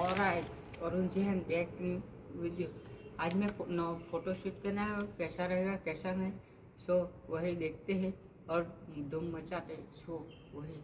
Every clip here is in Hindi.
और आए अरुण जी हैं बैक वीडियो। आज मैं फोटो शूट करना है, कैसा रहेगा कैसा नहीं सो वही देखते हैं और धूम मचाते सो वही।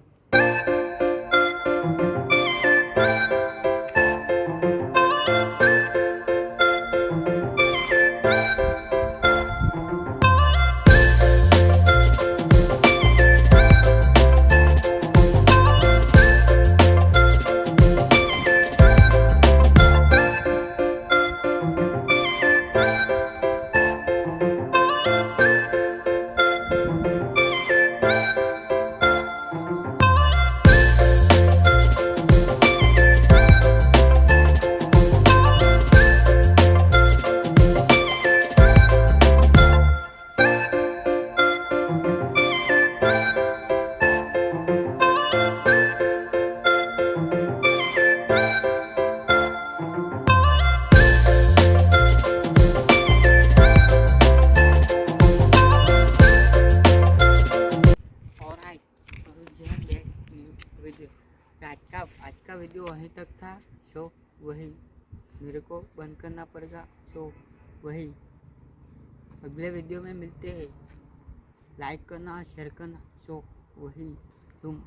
वीडियो आज का वीडियो वहीं तक था सो वही मेरे को बंद करना पड़ेगा सो वही अगले वीडियो में मिलते हैं। लाइक करना शेयर करना सो वही तुम।